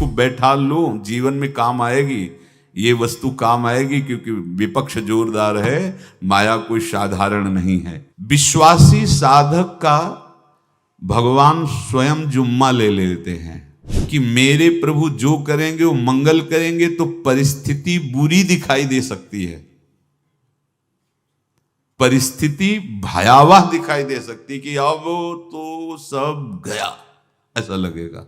इसको बैठा लो, जीवन में काम आएगी, ये वस्तु काम आएगी, क्योंकि विपक्ष जोरदार है, माया कोई साधारण नहीं है। विश्वासी साधक का भगवान स्वयं जुम्मा ले लेते हैं कि मेरे प्रभु जो करेंगे वो मंगल करेंगे। तो परिस्थिति बुरी दिखाई दे सकती है, परिस्थिति भयावह दिखाई दे सकती कि अब तो सब गया, ऐसा लगेगा,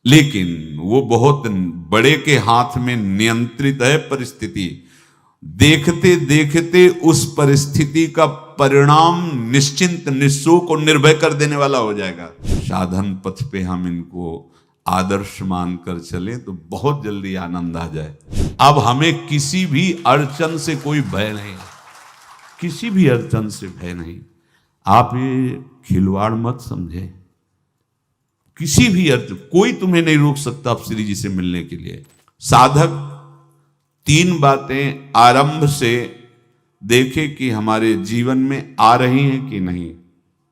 लेकिन वो बहुत बड़े के हाथ में नियंत्रित है परिस्थिति। देखते देखते उस परिस्थिति का परिणाम निश्चिंत, निःशोक और निर्भय कर देने वाला हो जाएगा। साधन पथ पे हम इनको आदर्श मानकर चले तो बहुत जल्दी आनंद आ जाए। अब हमें किसी भी अड़चन से कोई भय नहीं, किसी भी अड़चन से भय नहीं। आप ये खिलवाड़ मत समझे, किसी भी अर्थ कोई तुम्हें नहीं रोक सकता आप श्री जी से मिलने के लिए। साधक 3 बातें आरंभ से देखे कि हमारे जीवन में आ रही हैं कि नहीं।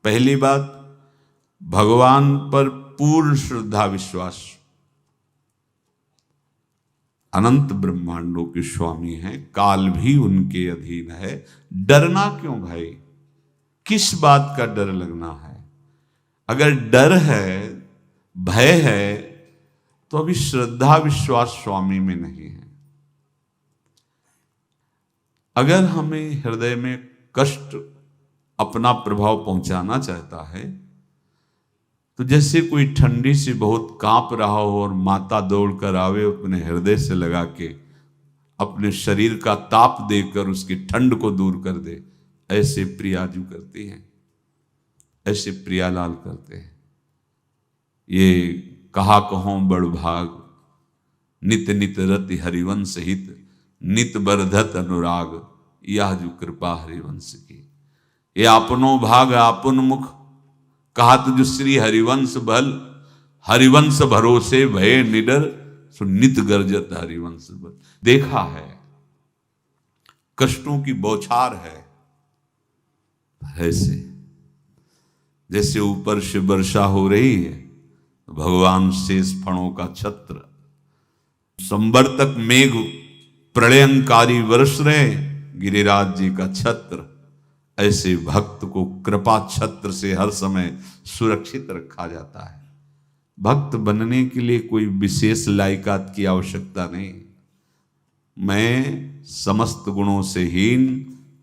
पहली बात, भगवान पर पूर्ण श्रद्धा विश्वास। अनंत ब्रह्मांडों के स्वामी हैं, काल भी उनके अधीन है। डरना क्यों भाई, किस बात का डर लगना है? अगर डर है, भय है, तो अभी श्रद्धा विश्वास स्वामी में नहीं है। अगर हमें हृदय में कष्ट अपना प्रभाव पहुंचाना चाहता है, तो जैसे कोई ठंडी से बहुत कांप रहा हो और माता दौड़कर आवे, अपने हृदय से लगा के अपने शरीर का ताप देकर उसकी ठंड को दूर कर दे, ऐसे प्रियाजू करती हैं, ऐसे प्रियालाल करते हैं। ये कहा कहो बड़ भाग, नित नित रति हरिवंश हित, नित बरधत अनुराग, यह जो कृपा हरिवंश की। ये आपनो भाग आपन मुख, कहा तुझ श्री हरिवंश बल, हरिवंश भरोसे भय निडर, सो नित गर्जत हरिवंश बल। देखा है, कष्टों की बौछार है, ऐसे जैसे ऊपर से वर्षा हो रही है, भगवान शेष फणों का छत्र, संवर्तक मेघ प्रलयंकारी वर्ष रहे, गिरिराज जी का छत्र। ऐसे भक्त को कृपा छत्र से हर समय सुरक्षित रखा जाता है। भक्त बनने के लिए कोई विशेष लायकात की आवश्यकता नहीं। मैं समस्त गुणों से हीन,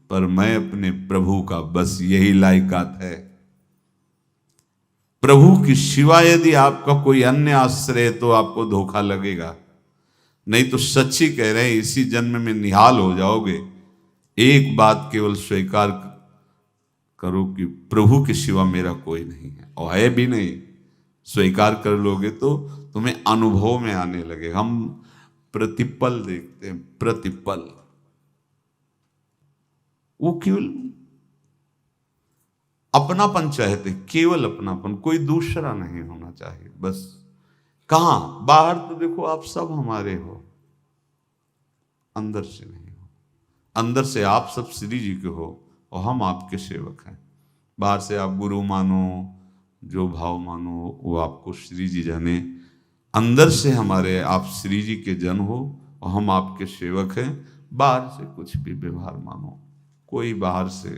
पर मैं अपने प्रभु का, बस यही लायकात है। प्रभु की सिवा यदि आपका कोई अन्य आश्रय है तो आपको धोखा लगेगा, नहीं तो सच्ची कह रहे हैं, इसी जन्म में निहाल हो जाओगे। एक बात केवल स्वीकार करो कि प्रभु के सिवा मेरा कोई नहीं है, और है भी नहीं। स्वीकार कर लोगे तो तुम्हें अनुभव में आने लगे। हम प्रतिपल देखते हैं, प्रतिपल, वो केवल अपनापन चाहते, केवल अपनापन, कोई दूसरा नहीं होना चाहिए बस। कहां बाहर तो देखो आप सब हमारे हो, अंदर से नहीं हो। अंदर से आप सब श्री जी के हो और हम आपके सेवक हैं। बाहर से आप गुरु मानो, जो भाव मानो, वो आपको श्री जी जाने। अंदर से हमारे आप श्री जी के जन हो और हम आपके सेवक हैं। बाहर से कुछ भी व्यवहार मानो, कोई बाहर से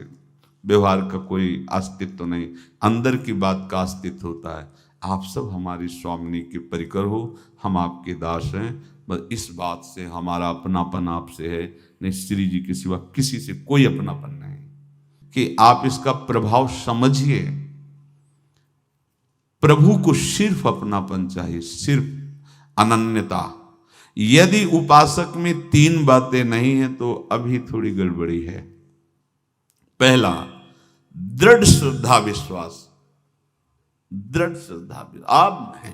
व्यवहार का कोई अस्तित्व नहीं, अंदर की बात का अस्तित्व होता है। आप सब हमारी स्वामिनी के परिकर हो, हम आपके दास हैं। बस इस बात से हमारा अपनापन आपसे है, नहीं श्री जी के सिवा किसी से कोई अपनापन नहीं। कि आप इसका प्रभाव समझिए। प्रभु को सिर्फ अपनापन चाहिए, सिर्फ अनन्यता। यदि उपासक में 3 बातें नहीं है तो अभी थोड़ी गड़बड़ी है। पहला, दृढ़ श्रद्धा विश्वास। दृढ़ श्रद्धा, अब नहीं,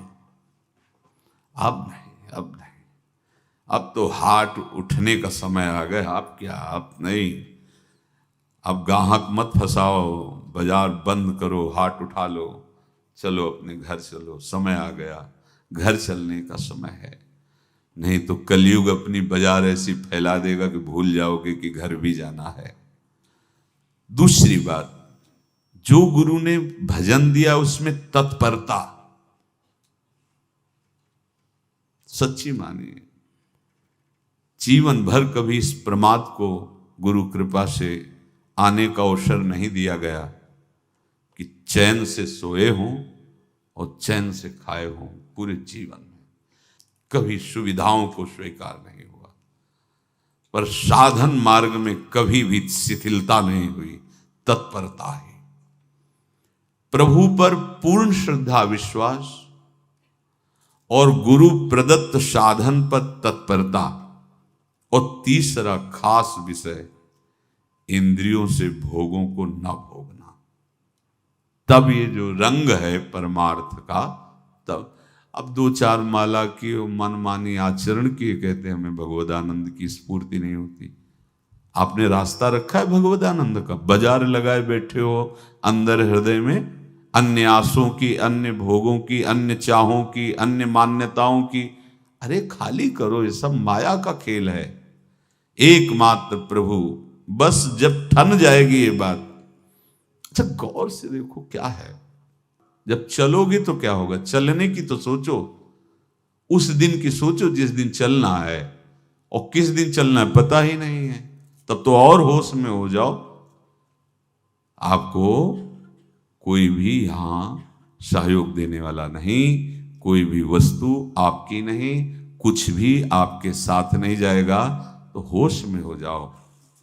अब नहीं, अब नहीं, अब तो हाथ उठने का समय आ गया। अब क्या, अब नहीं, अब गाहक मत फंसाओ, बाजार बंद करो, हाथ उठा लो, चलो अपने घर चलो, समय आ गया, घर चलने का समय है। नहीं तो कलयुग अपनी बाजार ऐसी फैला देगा कि भूल जाओगे कि घर भी जाना है। दूसरी बात, जो गुरु ने भजन दिया उसमें तत्परता। सच्ची मानिए। जीवन भर कभी इस प्रमाद को गुरु कृपा से आने का अवसर नहीं दिया गया कि चैन से सोए हों और चैन से खाए हों। पूरे जीवन में कभी सुविधाओं को स्वीकार नहीं हुआ, पर साधन मार्ग में कभी भी शिथिलता नहीं हुई, तत्परता ही। प्रभु पर पूर्ण श्रद्धा विश्वास और गुरु प्रदत्त साधन पर तत्परता, और तीसरा खास विषय इंद्रियों से भोगों को न भोगना। तब ये जो रंग है परमार्थ का, तब अब 2-4 माला की मनमानी आचरण किए कहते हैं हमें भगवदानंद की स्फूर्ति नहीं होती। आपने रास्ता रखा है भगवदानंद का, बाजार लगाए बैठे हो अंदर हृदय में अन्य आसों की, अन्य भोगों की, अन्य चाहों की, अन्य मान्यताओं की। अरे खाली करो, ये सब माया का खेल है। एकमात्र प्रभु, बस जब ठन जाएगी ये बात। अच्छा गौर से देखो क्या है, जब चलोगे तो क्या होगा, चलने की तो सोचो, उस दिन की सोचो जिस दिन चलना है, और किस दिन चलना है पता ही नहीं है, तब तो और होश में हो जाओ। आपको कोई भी यहां सहयोग देने वाला नहीं, कोई भी वस्तु आपकी नहीं, कुछ भी आपके साथ नहीं जाएगा। तो होश में हो जाओ,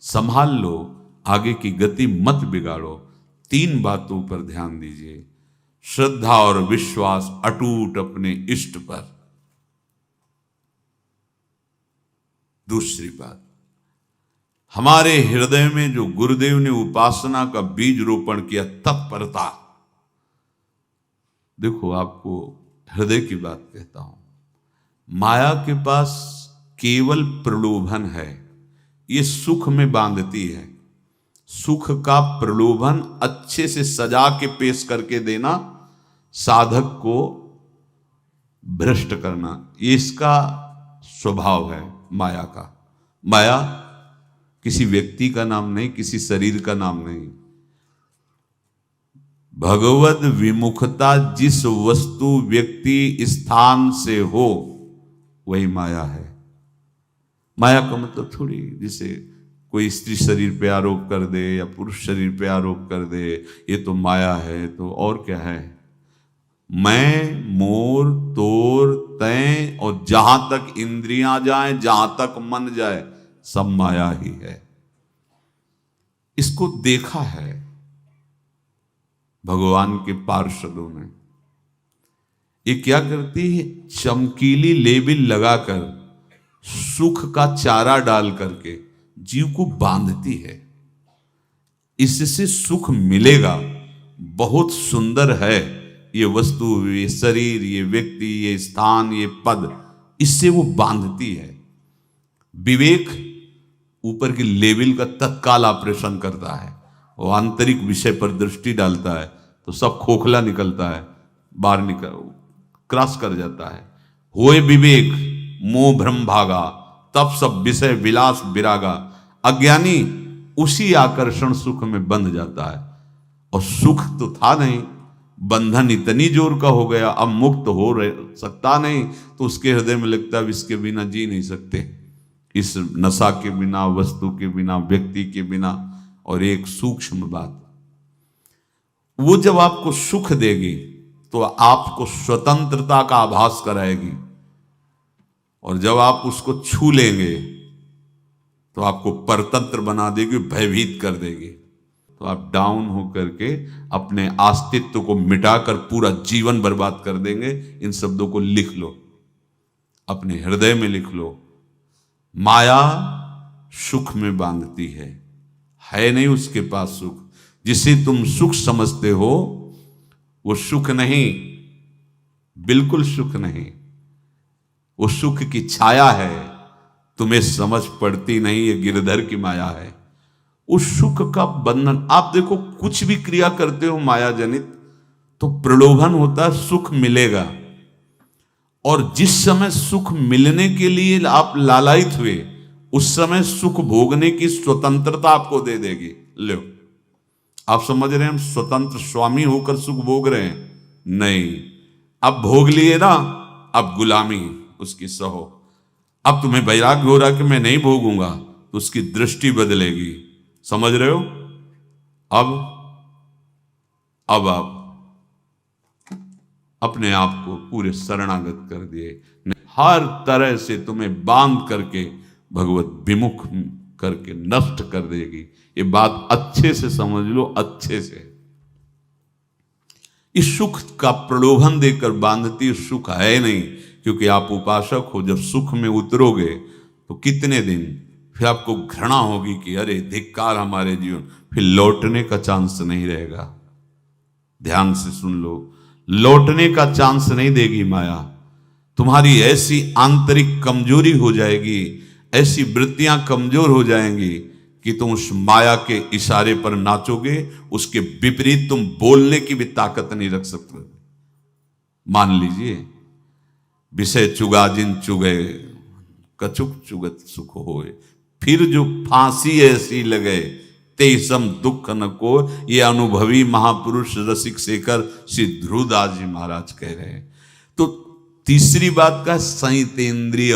संभाल लो, आगे की गति मत बिगाड़ो। 3 बातों पर ध्यान दीजिए, श्रद्धा और विश्वास अटूट अपने इष्ट पर। दूसरी बात, हमारे हृदय में जो गुरुदेव ने उपासना का बीज रोपण किया, तत्परता। देखो आपको हृदय की बात कहता हूं, माया के पास केवल प्रलोभन है, ये सुख में बांधती है। सुख का प्रलोभन अच्छे से सजा के पेश करके देना, साधक को भ्रष्ट करना, ये इसका स्वभाव है माया का। माया किसी व्यक्ति का नाम नहीं, किसी शरीर का नाम नहीं। भगवत विमुखता जिस वस्तु व्यक्ति स्थान से हो वही माया है। माया का मतलब थोड़ी जैसे कोई स्त्री शरीर पे आरोप कर दे या पुरुष शरीर पे आरोप कर दे, ये तो माया है, तो और क्या है। मैं, मोर, तोर, तय और जहां तक इंद्रियां जाएं, जहां तक मन जाए, सब माया ही है। इसको देखा है भगवान के पार्षदों ने। ये क्या करती है, चमकीली लेबिल लगाकर, सुख का चारा डाल करके जीव को बांधती है। इससे सुख मिलेगा, बहुत सुंदर है ये वस्तु, ये शरीर, ये व्यक्ति, ये स्थान, ये पद, इससे वो बांधती है। विवेक ऊपर की लेवल का तत्काल ऑपरेशन करता है, वो आंतरिक विषय पर दृष्टि डालता है तो सब खोखला निकलता है, बाहर निकल क्रॉस कर जाता है। होए विवेक मोह भ्रम भागा, तब सब विषय विलास विरागा। अज्ञानी उसी आकर्षण सुख में बंध जाता है, और सुख तो था नहीं, बंधन इतनी जोर का हो गया, अब मुक्त हो सकता नहीं, तो उसके हृदय में लगता है इसके बिना जी नहीं सकते, इस नशा के बिना, वस्तु के बिना, व्यक्ति के बिना। और एक सूक्ष्म बात, वो जब आपको सुख देगी तो आपको स्वतंत्रता का आभास कराएगी, और जब आप उसको छू लेंगे तो आपको परतंत्र बना देगी, भयभीत कर देगी। तो आप डाउन होकर के अपने अस्तित्व को मिटाकर पूरा जीवन बर्बाद कर देंगे। इन शब्दों को लिख लो, अपने हृदय में लिख लो। माया सुख में बांधती है नहीं उसके पास सुख। जिसे तुम सुख समझते हो वो सुख नहीं, बिल्कुल सुख नहीं, वो सुख की छाया है, तुम्हें समझ पड़ती नहीं, ये गिरधर की माया है। उस सुख का बंधन, आप देखो कुछ भी क्रिया करते हो माया जनित तो प्रलोभन होता है, सुख मिलेगा, और जिस समय सुख मिलने के लिए आप लालायित हुए उस समय सुख भोगने की स्वतंत्रता आपको दे देगी। लो, आप समझ रहे हैं हम स्वतंत्र स्वामी होकर सुख भोग रहे हैं? नहीं, अब भोग लिए ना, अब गुलामी, उसकी सहो। अब तुम्हें वैराग्य हो रहा कि मैं नहीं भोगूंगा, तो उसकी दृष्टि बदलेगी। समझ रहे हो? अब आप अपने आप को पूरे शरणागत कर दिए, हर तरह से तुम्हें बांध करके भगवत विमुख करके नष्ट कर देगी। ये बात अच्छे से समझ लो, अच्छे से। इस सुख का प्रलोभन देकर बांधती सुख है नहीं, क्योंकि आप उपासक हो। जब सुख में उतरोगे तो कितने दिन फिर आपको घृणा होगी कि अरे धिक्कार हमारे जीवन, फिर लौटने का चांस नहीं रहेगा। ध्यान से सुन लो, लौटने का चांस नहीं देगी माया। तुम्हारी ऐसी आंतरिक कमजोरी हो जाएगी, ऐसी वृत्तियां कमजोर हो जाएंगी कि तुम उस माया के इशारे पर नाचोगे, उसके विपरीत तुम बोलने की भी ताकत नहीं रख सकते। मान लीजिए, विषय चुगा जिन चुगे, कछुक चुगत सुख होए, फिर जो फांसी ऐसी लगे तेसम दुख न को। ये अनुभवी महापुरुष रसिक शेखर श्री ध्रुवदास जी महाराज कह रहे हैं। तो तीसरी बात का संयतेंद्रिय,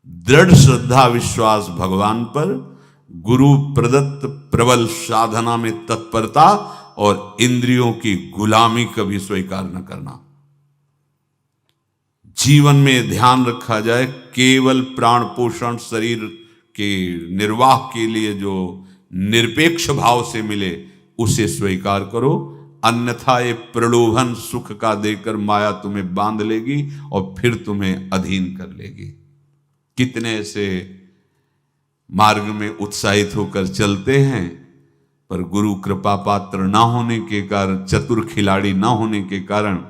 दृढ़ श्रद्धा विश्वास भगवान पर, गुरु प्रदत्त प्रबल साधना में तत्परता, और इंद्रियों की गुलामी कभी स्वीकार न करना। जीवन में ध्यान रखा जाए, केवल प्राण पोषण शरीर के निर्वाह के लिए जो निरपेक्ष भाव से मिले उसे स्वीकार करो, अन्यथा ये प्रलोभन सुख का देकर माया तुम्हें बांध लेगी और फिर तुम्हें अधीन कर लेगी। कितने ऐसे मार्ग में उत्साहित होकर चलते हैं, पर गुरु कृपा पात्र ना होने के कारण, चतुर खिलाड़ी ना होने के कारण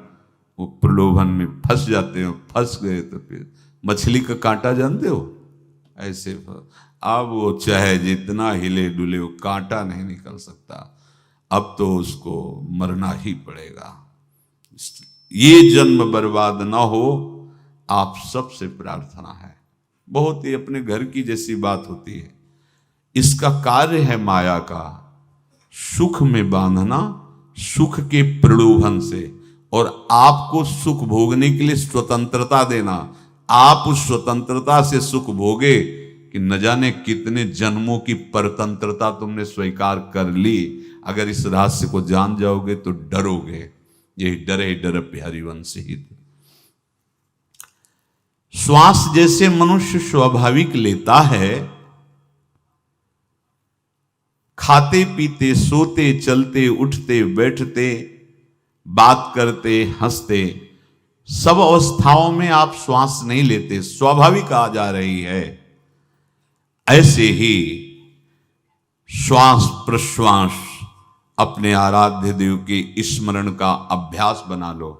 वो प्रलोभन में फंस जाते हैं। फंस गए तो फिर मछली का कांटा जानते हो, ऐसे अब वो चाहे जितना हिले डुले वो कांटा नहीं निकल सकता, अब तो उसको मरना ही पड़ेगा। ये जन्म बर्बाद ना हो, आप सबसे प्रार्थना है। बहुत ही अपने घर की जैसी बात होती है। इसका कार्य है माया का सुख में बांधना, सुख के प्रलोभन से, और आपको सुख भोगने के लिए स्वतंत्रता देना। आप उस स्वतंत्रता से सुख भोगे कि न जाने कितने जन्मों की परतंत्रता तुमने स्वीकार कर ली। अगर इस रहस्य को जान जाओगे तो डरोगे। यही डरे डर प्यारी वंश ही। श्वास जैसे मनुष्य स्वाभाविक लेता है, खाते पीते सोते चलते उठते बैठते बात करते हंसते, सब अवस्थाओं में आप श्वास नहीं लेते, स्वाभाविक आ जा रही है। ऐसे ही श्वास प्रश्वास अपने आराध्य देव के स्मरण का अभ्यास बना लो।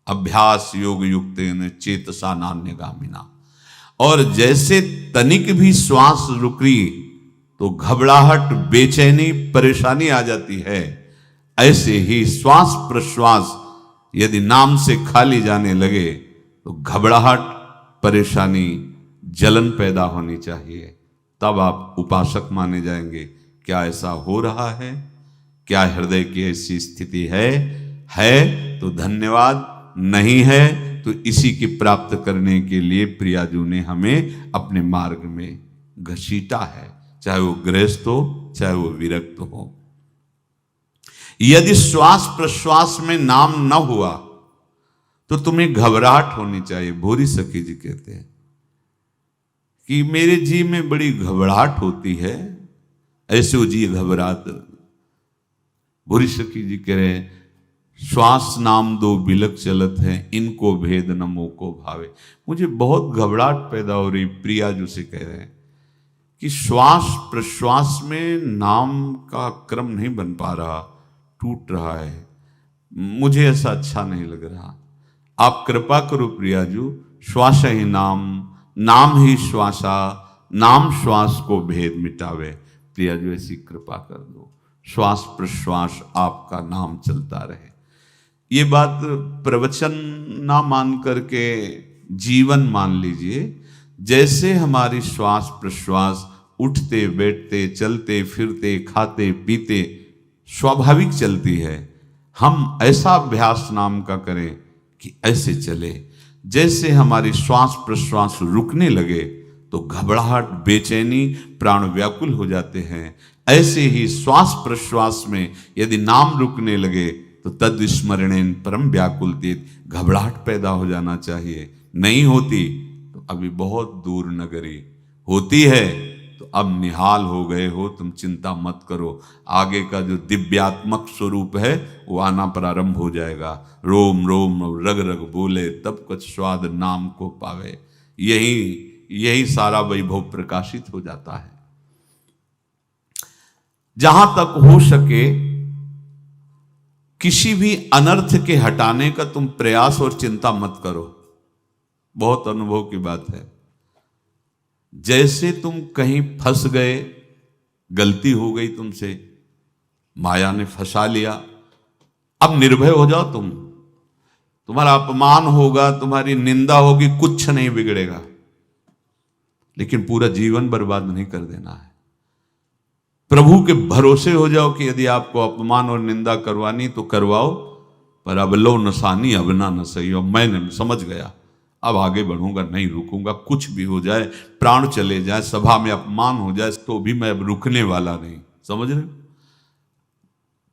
अभ्यास योग युक्तेन चेतसा नान्यगामिना। और जैसे तनिक भी श्वास रुकी तो घबराहट, बेचैनी, परेशानी आ जाती है, ऐसे ही श्वास प्रश्वास यदि नाम से खाली जाने लगे तो घबराहट, परेशानी, जलन पैदा होनी चाहिए। तब आप उपासक माने जाएंगे। क्या ऐसा हो रहा है? क्या हृदय की ऐसी स्थिति है तो धन्यवाद, नहीं है तो इसी की प्राप्त करने के लिए प्रियाजू ने हमें अपने मार्ग में घसीटा है, चाहे वो गृहस्थ हो चाहे वो विरक्त हो। यदि श्वास प्रश्वास में नाम न हुआ तो तुम्हें घबराहट होनी चाहिए। भूरी सखी जी कहते हैं कि मेरे जी में बड़ी घबराहट होती है, ऐसे वो जी घबरात। भूरी सखी जी कह रहे हैं, श्वास नाम दो बिलक चलत है, इनको भेद न मोको भावे। मुझे बहुत घबराहट पैदा हो रही। प्रिया जो से कह रहे हैं कि श्वास प्रश्वास में नाम का क्रम नहीं बन पा रहा, टूट रहा है, मुझे ऐसा अच्छा नहीं लग रहा। आप कृपा करो प्रियाजू, श्वास ही नाम, नाम ही श्वासा, नाम श्वास को भेद मिटावे। प्रियाजू ऐसी कृपा कर दो, श्वास प्रश्वास आपका नाम चलता रहे। ये बात प्रवचन ना मान करके जीवन मान लीजिए। जैसे हमारी श्वास प्रश्वास उठते बैठते चलते फिरते खाते पीते स्वाभाविक चलती है, हम ऐसा अभ्यास नाम का करें कि ऐसे चले। जैसे हमारी श्वास प्रश्वास रुकने लगे तो घबराहट, बेचैनी, प्राण व्याकुल हो जाते हैं, ऐसे ही श्वास प्रश्वास में यदि नाम रुकने लगे तो तद स्मरणेन परम व्याकुलतीत, घबराहट पैदा हो जाना चाहिए। नहीं होती तो अभी बहुत दूर नगरी, होती है तो अब निहाल हो गए हो, तुम चिंता मत करो। आगे का जो दिव्यात्मक स्वरूप है वो आना प्रारंभ हो जाएगा। रोम रोम रग रग बोले तब कुछ स्वाद नाम को पावे, यही सारा वैभव प्रकाशित हो जाता है। जहां तक हो सके किसी भी अनर्थ के हटाने का तुम प्रयास और चिंता मत करो। बहुत अनुभव की बात है। जैसे तुम कहीं फंस गए, गलती हो गई तुमसे, माया ने फंसा लिया, अब निर्भय हो जाओ। तुम्हारा अपमान होगा, तुम्हारी निंदा होगी, कुछ नहीं बिगड़ेगा, लेकिन पूरा जीवन बर्बाद नहीं कर देना है। प्रभु के भरोसे हो जाओ कि यदि आपको अपमान और निंदा करवानी तो करवाओ, पर अब लो नसानी अब ना न सही हो। मैंने समझ गया, अब आगे बढ़ूंगा, नहीं रुकूंगा। कुछ भी हो जाए, प्राण चले जाए, सभा में अपमान हो जाए, तो भी मैं अब रुकने वाला नहीं। समझ रहे?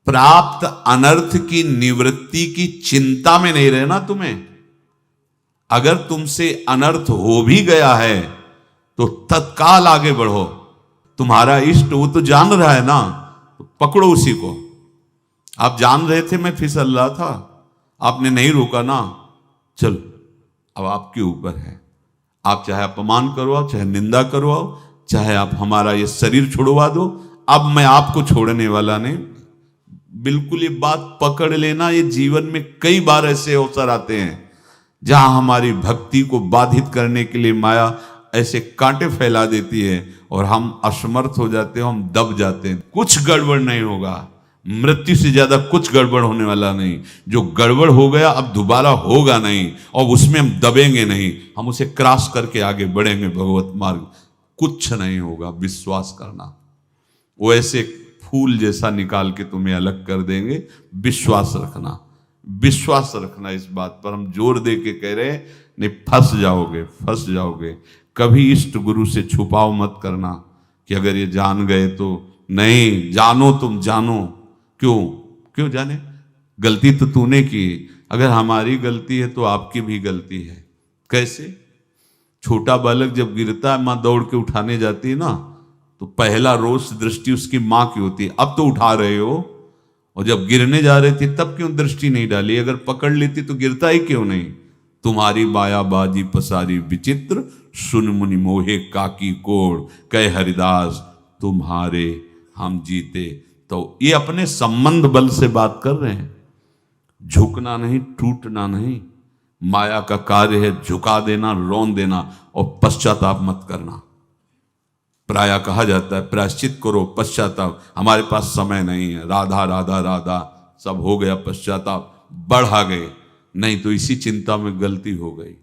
प्राप्त अनर्थ की निवृत्ति की चिंता में नहीं रहना तुम्हें। अगर तुमसे अनर्थ हो भी गया है तो तत्काल आगे बढ़ो। तुम्हारा इष्ट वो तो जान रहा है ना, तो पकड़ो उसी को। आप जान रहे थे मैं फिसल रहा था, आपने नहीं रोका ना, चलो अब आपके ऊपर है। आप चाहे अपमान करवाओ, चाहे निंदा करवाओ, चाहे आप हमारा ये शरीर छुड़वा दो, अब मैं आपको छोड़ने वाला नहीं। बिल्कुल ये बात पकड़ लेना। ये जीवन में कई बार ऐसे अवसर आते हैं जहां हमारी भक्ति को बाधित करने के लिए माया ऐसे कांटे फैला देती है और हम असमर्थ हो जाते हैं, हम दब जाते हैं। कुछ गड़बड़ नहीं होगा, मृत्यु से ज्यादा कुछ गड़बड़ होने वाला नहीं। जो गड़बड़ हो गया अब दोबारा होगा नहीं, और उसमें हम दबेंगे नहीं, हम उसे क्रॉस करके आगे बढ़ेंगे भगवत मार्ग। कुछ नहीं होगा, विश्वास करना। वो ऐसे फूल जैसा निकाल के तुम्हें अलग कर देंगे। विश्वास रखना, विश्वास रखना। इस बात पर हम जोर दे के कह रहे हैं, नहीं फंस जाओगे, फंस जाओगे। कभी इष्ट गुरु से छुपाओ मत करना कि अगर ये जान गए तो। नहीं, जानो, तुम जानो। क्यों जाने? गलती तो तूने की। अगर हमारी गलती है तो आपकी भी गलती है। कैसे? छोटा बालक जब गिरता है, मां दौड़ के उठाने जाती है ना, तो पहला रोष दृष्टि उसकी मां की होती है। अब तो उठा रहे हो, और जब गिरने जा रहे थे तब क्यों दृष्टि नहीं डाली? अगर पकड़ लेती तो गिरता ही क्यों नहीं? तुम्हारी मायाबाजी पसारी विचित्र, सुन मुनि मोहे काकी कोड़, कह हरिदास तुम्हारे हम जीते। तो ये अपने संबंध बल से बात कर रहे हैं। झुकना नहीं, टूटना नहीं। माया का कार्य है झुका देना, रौन देना, और पश्चाताप मत करना। प्राय कहा जाता है प्रायश्चित करो, पश्चाताप। हमारे पास समय नहीं है। राधा राधा राधा सब हो गया, पश्चाताप बढ़ा गए। नहीं तो इसी चिंता में गलती हो गई।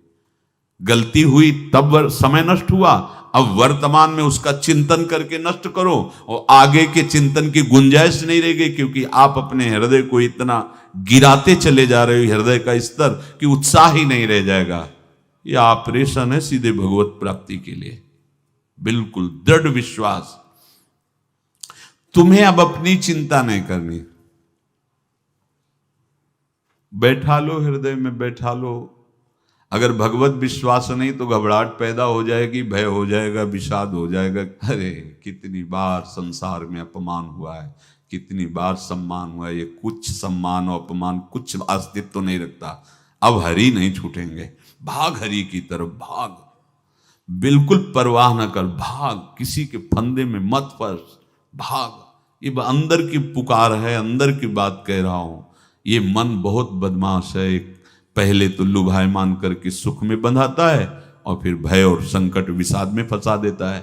गलती हुई तब समय नष्ट हुआ, अब वर्तमान में उसका चिंतन करके नष्ट करो, और आगे के चिंतन की गुंजाइश नहीं रह गई, क्योंकि आप अपने हृदय को इतना गिराते चले जा रहे हो, हृदय का स्तर, कि उत्साह ही नहीं रह जाएगा। यह ऑपरेशन है सीधे भगवत प्राप्ति के लिए। बिल्कुल दृढ़ विश्वास। तुम्हें अब अपनी चिंता नहीं करनी। बैठा लो, हृदय में बैठा लो। अगर भगवत विश्वास नहीं तो घबराहट पैदा हो जाएगी, भय हो जाएगा, विषाद हो जाएगा। अरे कितनी बार संसार में अपमान हुआ है, कितनी बार सम्मान हुआ है। ये कुछ सम्मान और अपमान कुछ अस्तित्व तो नहीं रखता। अब हरि नहीं छूटेंगे। भाग हरि की तरफ, भाग। बिल्कुल परवाह न कर, भाग। किसी के फंदे में मत फंस, भाग। ये अंदर की पुकार है, अंदर की बात कह रहा हूं। ये मन बहुत बदमाश है। पहले तो लुभायमान करके सुख में बंधाता है, और फिर भय और संकट विषाद में फंसा देता है।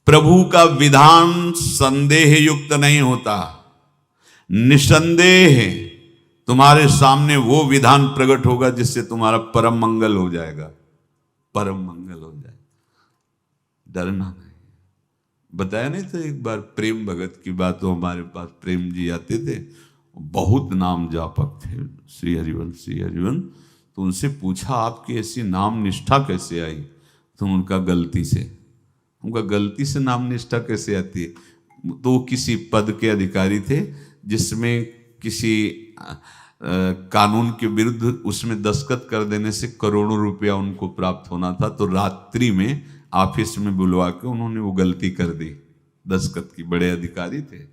प्रभु का विधान संदेह युक्त नहीं होता। निसंदेह तुम्हारे सामने वो विधान प्रकट होगा जिससे तुम्हारा परम मंगल हो जाएगा, परम मंगल हो जाएगा। डरना नहीं। बताया नहीं था एक बार प्रेम भगत की बात। तो हमारे पास प्रेम जी आते थे, बहुत नाम जापक थे, श्री हरिवंश, श्री हरिवंश। तो उनसे पूछा आपकी ऐसी नाम निष्ठा कैसे आई? तो उनका गलती से। उनका गलती से नाम निष्ठा कैसे आती है? तो वो किसी पद के अधिकारी थे जिसमें किसी कानून के विरुद्ध उसमें दस्तखत कर देने से करोड़ों रुपया उनको प्राप्त होना था। तो रात्रि में ऑफिस में बुलवा के उन्होंने वो गलती कर दी दस्तखत की। बड़े अधिकारी थे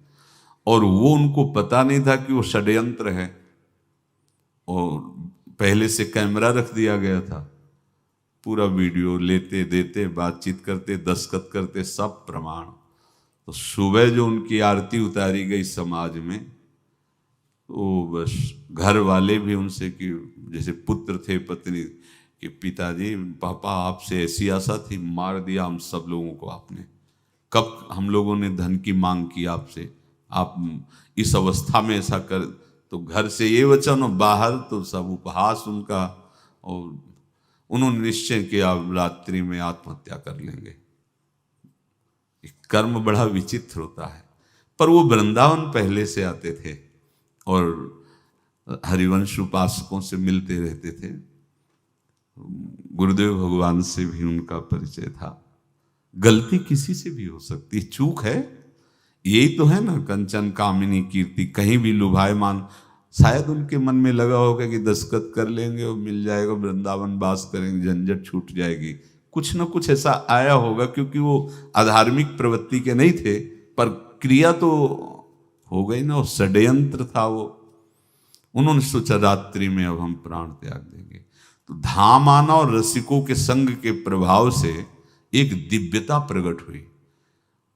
और वो उनको पता नहीं था कि वो षड्यंत्र है, और पहले से कैमरा रख दिया गया था। पूरा वीडियो लेते देते, बातचीत करते, दस्तखत करते, सब प्रमाण। तो सुबह जो उनकी आरती उतारी गई समाज में, तो बस घर वाले भी उनसे कि जैसे पुत्र थे पत्नी कि पिताजी पापा आपसे ऐसी आशा थी, मार दिया हम सब लोगों को आपने। कब हम लोगों ने धन की मांग की आपसे, आप इस अवस्था में ऐसा कर। तो घर से ये वचन और बाहर तो सब उपहास उनका, और उन्होंने निश्चय किया अब रात्रि में आत्महत्या कर लेंगे। कर्म बड़ा विचित्र होता है। पर वो वृंदावन पहले से आते थे और हरिवंश उपासकों से मिलते रहते थे। गुरुदेव भगवान से भी उनका परिचय था। गलती किसी से भी हो सकती, चूक है, यही तो है ना। कंचन कामिनी कीर्ति, कहीं भी लुभायमान। शायद उनके मन में लगा होगा कि दस्तखत कर लेंगे और मिल जाएगा, वृंदावन वास करेंगे, झंझट छूट जाएगी। कुछ ना कुछ ऐसा आया होगा, क्योंकि वो अधार्मिक प्रवृत्ति के नहीं थे, पर क्रिया तो हो गई ना, वो षड्यंत्र था वो। उन्होंने सोचा रात्रि में अब हम प्राण त्याग देंगे। तो धाम आना और रसिकों के संग के प्रभाव से एक दिव्यता प्रकट हुई।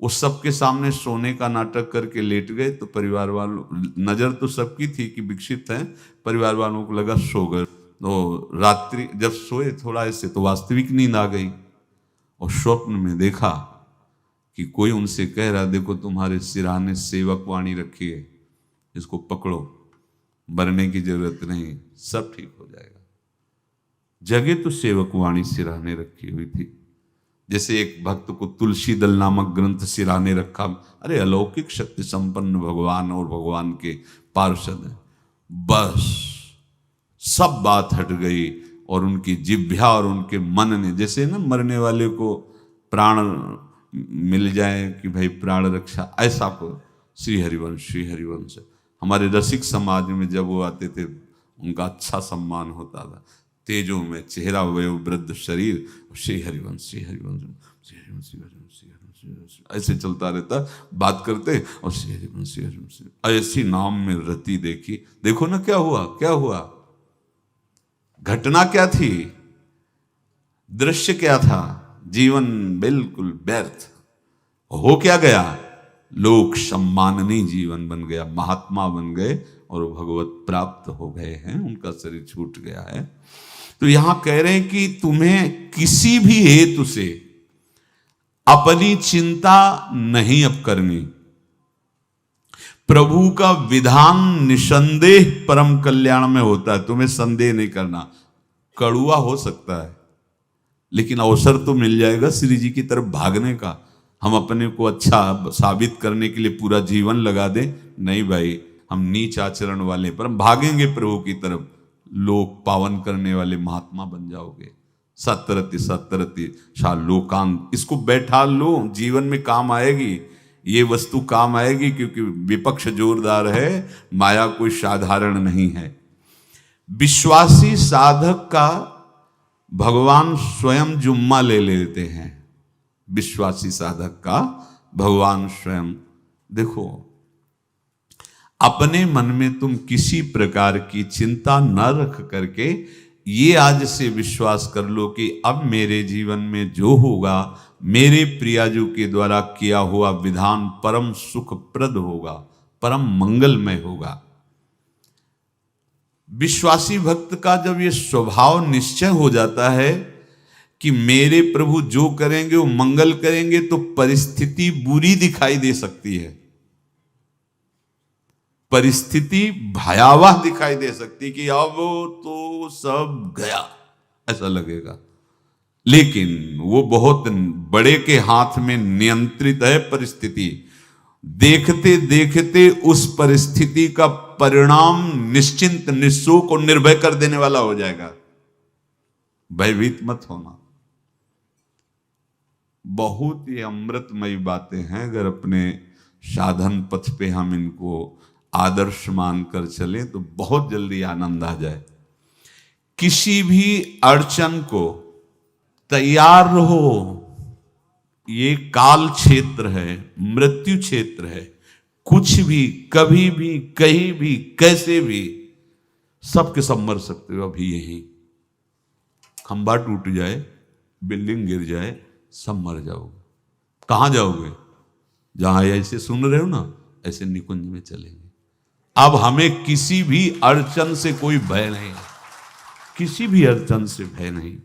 वो सबके सामने सोने का नाटक करके लेट गए। तो परिवार वालों, नजर तो सबकी थी कि विकसित है, परिवार वालों को लगा सो गए। तो रात्रि जब सोए थोड़ा ऐसे, तो वास्तविक नींद आ गई और स्वप्न में देखा कि कोई उनसे कह रहा, देखो तुम्हारे सिरहाने सेवक वाणी रखी है, इसको पकड़ो, मरने की जरूरत नहीं, सब ठीक हो जाएगा। जगह तो सेवक वाणी सिरहाने रखी हुई थी। जैसे एक भक्त को तुलसी दल नामक ग्रंथ सिरहाने रखा। अरे अलौकिक शक्ति संपन्न भगवान और भगवान के पार्षद हैं। बस सब बात हट गई और उनकी जिह्वा और उनके मन ने, जैसे ना मरने वाले को प्राण मिल जाए कि भाई प्राण रक्षा, ऐसा को श्री हरिवंश हमारे रसिक समाज में जब वो आते थे उनका अच्छा सम्मान होता था। तेजो में चेहरा, वयो वृद्ध शरीर, श्री हरिवंश ऐसे चलता रहता, बात करते और श्री हरिवंश ऐसी नाम में रति देखी। देखो ना क्या हुआ, घटना क्या थी, दृश्य क्या था, जीवन बिल्कुल व्यर्थ हो क्या गया, लोक सम्माननीय जीवन बन गया, महात्मा बन गए और भगवत प्राप्त हो गए हैं, उनका शरीर छूट गया है। तो यहां कह रहे हैं कि तुम्हें किसी भी हेतु से अपनी चिंता नहीं अब करनी। प्रभु का विधान निसंदेह परम कल्याण में होता है, तुम्हें संदेह नहीं करना। कड़ुआ हो सकता है लेकिन अवसर तो मिल जाएगा श्री जी की तरफ भागने का। हम अपने को अच्छा साबित करने के लिए पूरा जीवन लगा दें, नहीं भाई, हम नीच आचरण वाले पर हम भागेंगे प्रभु की तरफ, लोक पावन करने वाले महात्मा बन जाओगे। सतरति शा लोकांत, इसको बैठा लो, जीवन में काम आएगी, ये वस्तु काम आएगी, क्योंकि विपक्ष जोरदार है, माया कोई साधारण नहीं है। विश्वासी साधक का भगवान स्वयं जुम्मा ले लेते हैं। विश्वासी साधक का भगवान स्वयं, देखो अपने मन में तुम किसी प्रकार की चिंता न रख करके ये आज से विश्वास कर लो कि अब मेरे जीवन में जो होगा, मेरे प्रियाजू के द्वारा किया हुआ विधान परम सुखप्रद होगा, परम मंगलमय होगा। विश्वासी भक्त का जब ये स्वभाव निश्चय हो जाता है कि मेरे प्रभु जो करेंगे वो मंगल करेंगे, तो परिस्थिति बुरी दिखाई दे सकती है, परिस्थिति भयावह दिखाई दे सकती कि अब तो सब गया, ऐसा लगेगा। लेकिन वो बहुत बड़े के हाथ में नियंत्रित है परिस्थिति। देखते देखते उस परिस्थिति का परिणाम निश्चिंत, निःशोक और निर्भय कर देने वाला हो जाएगा। भयभीत मत होना। बहुत ही अमृतमयी बातें हैं, अगर अपने साधन पथ पे हम इनको आदर्श मानकर चलें तो बहुत जल्दी आनंद आ जाए। किसी भी अड़चन को तैयार रहो, ये काल क्षेत्र है, मृत्यु क्षेत्र है। कुछ भी, कभी भी, कहीं भी, कैसे भी, सबके सब मर सकते हो। अभी यही खंबा टूट जाए, बिल्डिंग गिर जाए, सब मर जाओगे। कहां जाओगे? जहां ऐसे सुन रहे हो ना, ऐसे निकुंज में चलेंगे। अब हमें किसी भी अड़चन से कोई भय नहीं, किसी भी अड़चन से भय नहीं।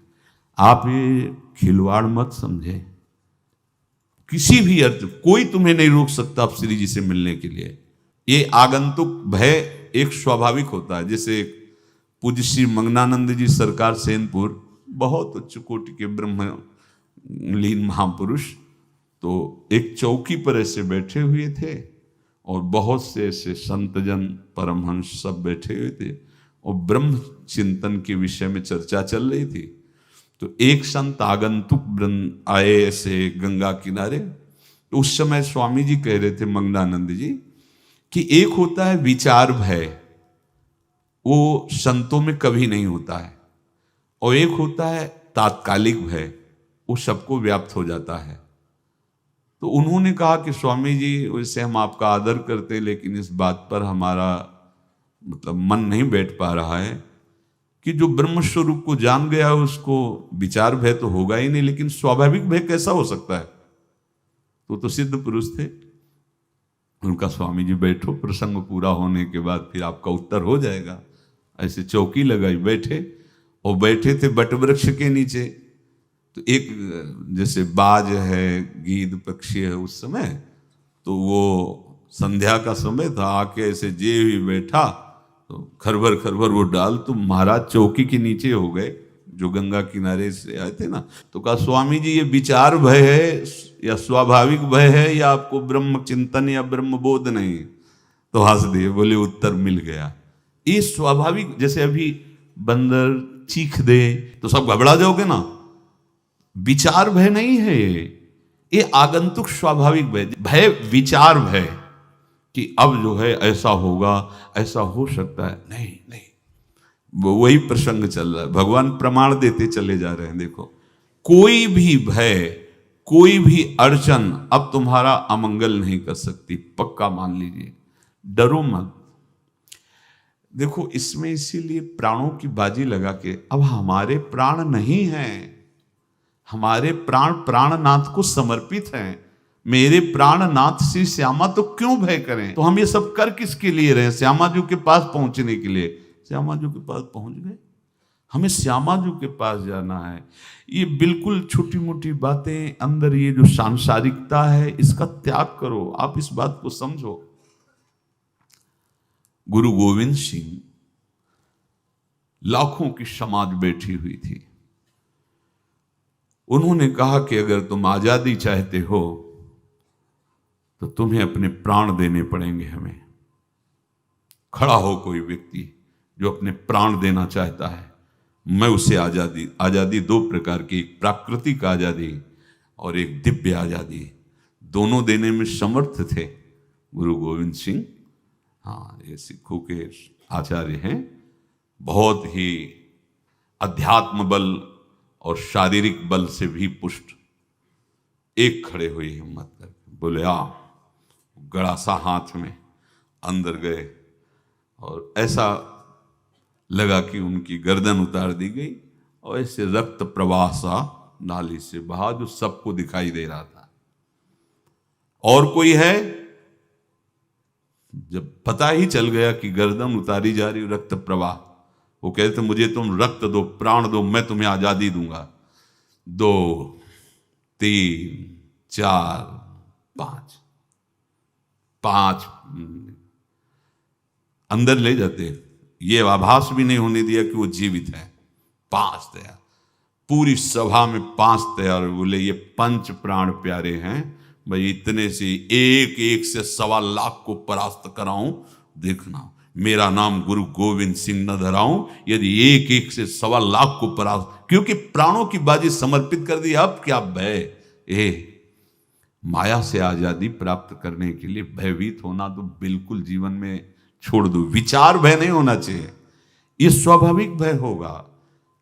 आप ये खिलवाड़ मत समझे। किसी भी अर्थ कोई तुम्हें नहीं रोक सकता आप श्री जी से मिलने के लिए। ये आगंतुक भय एक स्वाभाविक होता है। जैसे पूज्य श्री मंगनानंद जी सरकार सेनपुर, बहुत उच्च कोटि के ब्रह्मलीन महापुरुष, तो एक चौकी पर ऐसे बैठे हुए थे और बहुत से ऐसे संतजन परमहंस सब बैठे हुए थे और ब्रह्म चिंतन के विषय में चर्चा चल रही थी। तो एक संत आगंतुक वृंद आए ऐसे गंगा किनारे। तो उस समय स्वामी जी कह रहे थे मंगनानंद जी कि एक होता है विचार भय, वो संतों में कभी नहीं होता है, और एक होता है तात्कालिक भय, वो सबको व्याप्त हो जाता है। तो उन्होंने कहा कि स्वामी जी, वैसे हम आपका आदर करते हैं, लेकिन इस बात पर हमारा मतलब मन नहीं बैठ पा रहा है कि जो ब्रह्म स्वरूप को जान गया है उसको विचार भय तो होगा ही नहीं, लेकिन स्वाभाविक भय कैसा हो सकता है? तो सिद्ध पुरुष थे। उनका स्वामी जी बैठो, प्रसंग पूरा होने के बाद फिर आपका उत्तर हो जाएगा। ऐसे चौकी लगाई, बैठे, और बैठे थे बटवृक्ष के नीचे। तो एक जैसे बाज है, गीद पक्षी है, उस समय तो वो संध्या का समय था, आके ऐसे जे ही बैठा तो खरबर खरबर वो डाल, तो महाराज चौकी के नीचे हो गए, जो गंगा किनारे से आए थे ना। तो कहा स्वामी जी, ये विचार भय है या स्वाभाविक भय है या आपको ब्रह्म चिंतन या ब्रह्म बोध नहीं? तो हंस दिए, बोले उत्तर मिल गया। ये स्वाभाविक, जैसे अभी बंदर चीख दे तो सब घबरा जाओगे ना, विचार भय नहीं है ये आगंतुक स्वाभाविक भय। भय विचार भय कि अब जो है ऐसा होगा, ऐसा हो सकता है, नहीं नहीं, वही प्रसंग चल रहा है। भगवान प्रमाण देते चले जा रहे हैं। देखो, कोई भी भय, कोई भी अड़चन अब तुम्हारा अमंगल नहीं कर सकती, पक्का मान लीजिए। डरो मत। देखो, इसमें इसीलिए प्राणों की बाजी लगा के, अब हमारे प्राण नहीं हैं, हमारे प्राण प्राणनाथ को समर्पित हैं। मेरे प्राणनाथ श्री श्यामा, तो क्यों भय करें? तो हम ये सब कर किसके लिए रहे? श्यामा जी के पास पहुंचने के लिए। श्यामा जी के पास पहुंच गए, हमें श्यामा जी के पास जाना है। ये बिल्कुल छोटी मोटी बातें, अंदर ये जो सांसारिकता है, इसका त्याग करो। आप इस बात को समझो। गुरु गोविंद सिंह, लाखों की समाज बैठी हुई थी। उन्होंने कहा कि अगर तुम आजादी चाहते हो तो तुम्हें अपने प्राण देने पड़ेंगे। हमें खड़ा हो कोई व्यक्ति जो अपने प्राण देना चाहता है, मैं उसे आजादी, आजादी दो प्रकार की, एक प्राकृतिक आजादी और एक दिव्य आजादी, दोनों देने में समर्थ थे गुरु गोविंद सिंह। हाँ, ये सिखों के आचार्य हैं, बहुत ही अध्यात्म बल और शारीरिक बल से भी पुष्ट। एक खड़े हुए हिम्मत करके, बोले आ, गड़ासा हाथ में, अंदर गए और ऐसा लगा कि उनकी गर्दन उतार दी गई और ऐसे रक्त प्रवाह सा नाली से बहा, जो सबको दिखाई दे रहा था। और कोई है? जब पता ही चल गया कि गर्दन उतारी जा रही, रक्त प्रवाह, वो कहते थे मुझे तुम रक्त दो, प्राण दो, मैं तुम्हें आजादी दूंगा। 2 3 4 5 अंदर ले जाते, ये आभास भी नहीं होने दिया कि वो जीवित है। 5 तैयार, पूरी सभा में 5 तैयार। बोले ये पंच प्राण प्यारे हैं भाई, इतने से एक एक से 1.25 लाख को परास्त कराऊं, देखना। मेरा नाम गुरु गोविंद सिंह न धराऊं, यदि एक एक से 1.25 को परास्त, क्योंकि प्राणों की बाजी समर्पित कर दी। अब क्या भय, माया से आजादी प्राप्त करने के लिए भयभीत होना तो बिल्कुल जीवन में छोड़ दो। विचार भय नहीं होना चाहिए, ये स्वाभाविक भय होगा।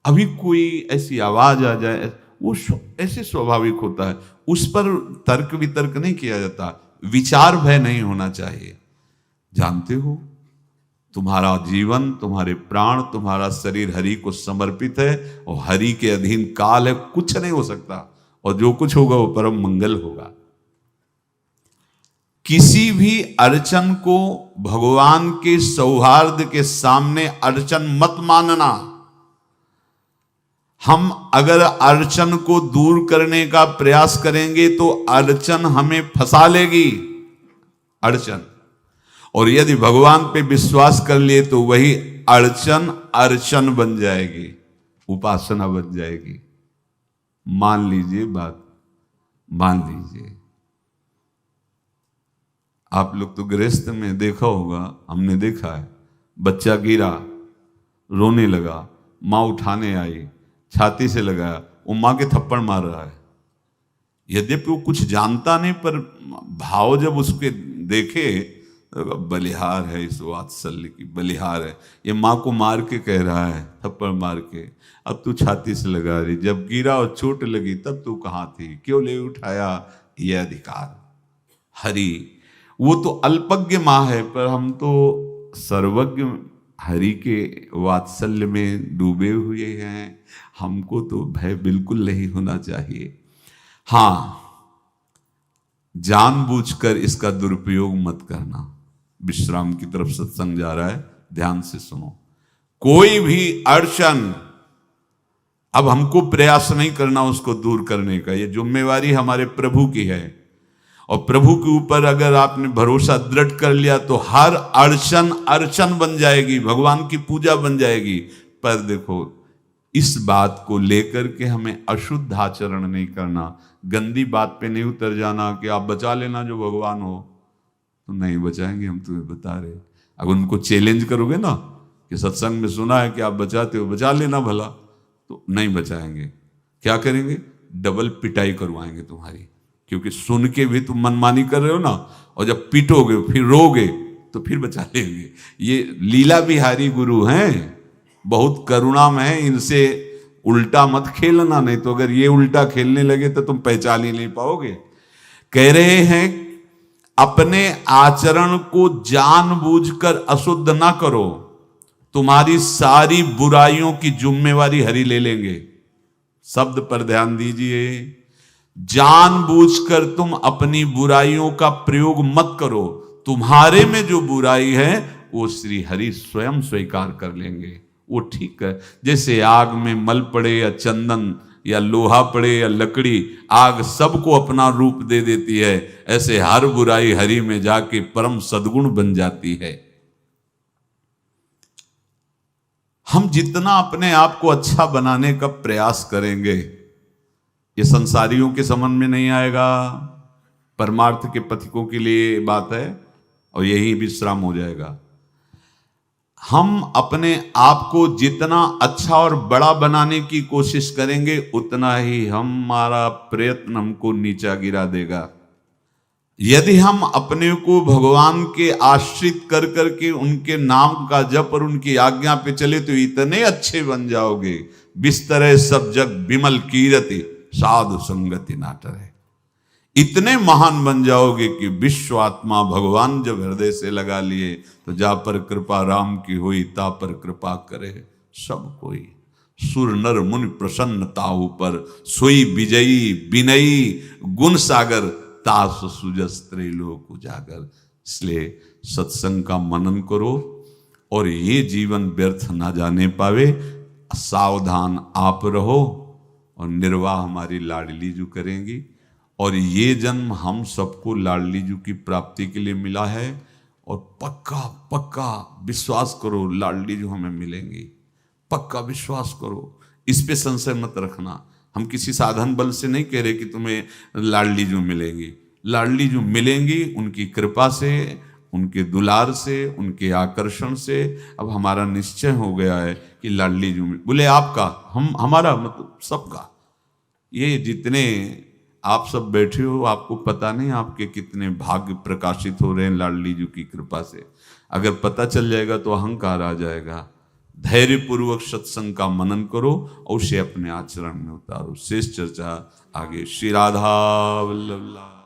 अभी कोई ऐसी आवाज आ जाए, वो ऐसे स्वाभाविक होता है, उस पर तर्क वितर्क नहीं किया जाता। विचार भय नहीं होना चाहिए। जानते हो, तुम्हारा जीवन, तुम्हारे प्राण, तुम्हारा शरीर हरि को समर्पित है और हरि के अधीन काल है, कुछ नहीं हो सकता, और जो कुछ होगा वो परम मंगल होगा। किसी भी अड़चन को भगवान के सौहार्द के सामने अड़चन मत मानना। हम अगर अड़चन को दूर करने का प्रयास करेंगे तो अड़चन हमें फंसा लेगी, अड़चन। और यदि भगवान पे विश्वास कर लिए तो वही अड़चन अर्चन बन जाएगी, उपासना बन जाएगी। मान लीजिए बात, मान लीजिए आप लोग तो गृहस्थ में देखा होगा, हमने देखा है, बच्चा गिरा, रोने लगा, माँ उठाने आई, छाती से लगाया, वो माँ के थप्पड़ मार रहा है। यद्यपि वो कुछ जानता नहीं, पर भाव जब उसके देखे, बलिहार है इस वात्सल्य की, बलिहार है, ये माँ को मार के कह रहा है, थप्पड़ मार के, अब तू छाती से लगा रही, जब गिरा और चोट लगी तब तू कहाँ थी, क्यों ले उठाया, ये अधिकार। हरि वो तो अल्पज्ञ माँ है, पर हम तो सर्वज्ञ हरि के वात्सल्य में डूबे हुए हैं। हमको तो भय बिल्कुल नहीं होना चाहिए। हाँ, जानबूझकर इसका दुरुपयोग मत करना। विश्राम की तरफ सत्संग जा रहा है, ध्यान से सुनो। कोई भी अड़चन, अब हमको प्रयास नहीं करना उसको दूर करने का, ये जिम्मेवारी हमारे प्रभु की है। और प्रभु के ऊपर अगर आपने भरोसा दृढ़ कर लिया तो हर अड़चन अर्चन बन जाएगी, भगवान की पूजा बन जाएगी। पर देखो, इस बात को लेकर के हमें अशुद्ध आचरण नहीं करना, गंदी बात पे नहीं उतर जाना कि आप बचा लेना जो भगवान हो। तो नहीं बचाएंगे, हम तुम्हें बता रहे। अगर उनको चैलेंज करोगे ना कि सत्संग में सुना है कि आप बचाते हो, बचा लेना भला, तो नहीं बचाएंगे। क्या करेंगे? डबल पिटाई करवाएंगे तुम्हारी, क्योंकि सुन के भी तुम मनमानी कर रहे हो ना, और जब पीटोगे फिर रोगे तो फिर बचा लेंगे। ये लीला बिहारी गुरु हैं, बहुत करुणामय है, इनसे उल्टा मत खेलना, नहीं तो अगर ये उल्टा खेलने लगे तो तुम पहचान ही नहीं पाओगे। कह रहे हैं अपने आचरण को जानबूझकर अशुद्ध ना करो, तुम्हारी सारी बुराइयों की जिम्मेवारी हरि ले लेंगे। शब्द पर ध्यान दीजिए, जानबूझकर तुम अपनी बुराइयों का प्रयोग मत करो, तुम्हारे में जो बुराई है वो श्री हरि स्वयं स्वीकार कर लेंगे। वो ठीक है, जैसे आग में मल पड़े या चंदन या लोहा पड़े या लकड़ी, आग सबको अपना रूप दे देती है, ऐसे हर बुराई हरि में जाके परम सद्गुण बन जाती है। हम जितना अपने आप को अच्छा बनाने का प्रयास करेंगे, ये संसारियों के समझ में नहीं आएगा, परमार्थ के पथिकों के लिए बात है, और यही विश्राम हो जाएगा। हम अपने आप को जितना अच्छा और बड़ा बनाने की कोशिश करेंगे, उतना ही हमारा प्रयत्न हमको नीचा गिरा देगा। यदि हम अपने को भगवान के आश्रित कर करके उनके नाम का जप और उनकी आज्ञा पे चले तो इतने अच्छे बन जाओगे, बिस्तरे सब जग बिमल कीरति साधु संगति नाटर है। इतने महान बन जाओगे कि विश्व आत्मा भगवान जब हृदय से लगा लिए तो जा पर कृपा राम की हुई, ता पर कृपा करे सब कोई। सुर नर मुनि प्रसन्नता ऊपर, सोई विजयी विनयी गुण सागर, तास सुजस त्रैलोक उजागर। इसलिए सत्संग का मनन करो, और ये जीवन व्यर्थ ना जाने पावे, सावधान आप रहो, और निर्वाह हमारी लाडली जू करेंगी। और ये जन्म हम सबको लाडली जू की प्राप्ति के लिए मिला है, और पक्का पक्का विश्वास करो लाडली जू हमें मिलेंगी, पक्का विश्वास करो, इस पे संशय मत रखना। हम किसी साधन बल से नहीं कह रहे कि तुम्हें लाडली जू मिलेंगी, लाडली जू मिलेंगी उनकी कृपा से, उनके दुलार से, उनके आकर्षण से अब हमारा निश्चय हो गया है कि लाडली जी बोले आपका, हमारा मतलब सबका। ये जितने आप सब बैठे हो, आपको पता नहीं आपके कितने भाग्य प्रकाशित हो रहे हैं लाडली जी की कृपा से। अगर पता चल जाएगा तो अहंकार आ जाएगा। धैर्य पूर्वक सत्संग का मनन करो और उसे अपने आचरण में उतारो। शेष चर्चा आगे। श्री राधा वल्लभ।